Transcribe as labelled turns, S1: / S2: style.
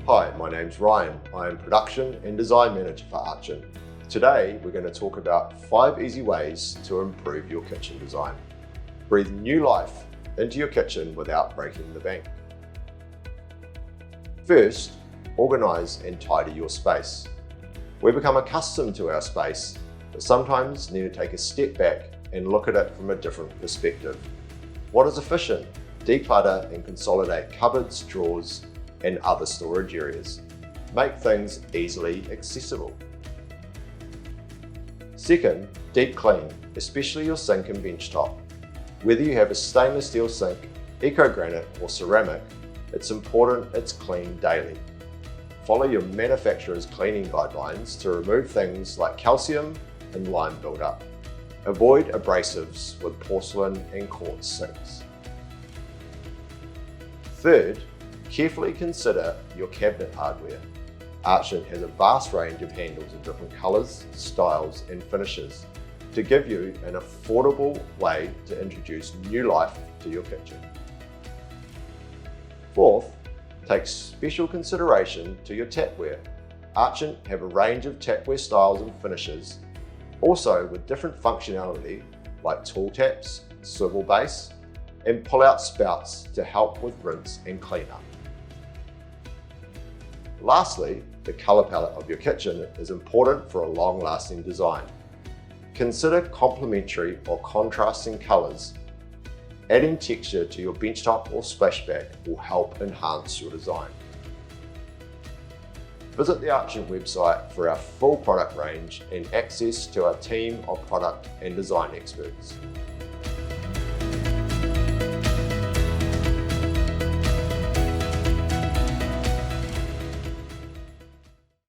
S1: Hi, my name's Ryan. I am Production and Design Manager for Archant. Today, we're going to talk about 5 easy ways to improve your kitchen design. Breathe new life into your kitchen without breaking the bank. First, organize and tidy your space. We become accustomed to our space, but sometimes need to take a step back and look at it from a different perspective. What is efficient? Declutter and consolidate cupboards, drawers, and other storage areas. Make things easily accessible. Second, deep clean, especially your sink and bench top. Whether you have a stainless steel sink, eco granite, or ceramic, it's important it's cleaned daily. Follow your manufacturer's cleaning guidelines to remove things like calcium and lime buildup. Avoid abrasives with porcelain and quartz sinks. Third, carefully consider your cabinet hardware. Archant has a vast range of handles of different colours, styles and finishes to give you an affordable way to introduce new life to your kitchen. Fourth, take special consideration to your tapware. Archant have a range of tapware styles and finishes, also with different functionality like tool taps, swivel base, and pull-out spouts to help with rinse and cleanup. Lastly, the colour palette of your kitchen is important for a long-lasting design. Consider complementary or contrasting colours. Adding texture to your benchtop or splashback will help enhance your design. Visit the Archant website for our full product range and access to our team of product and design experts.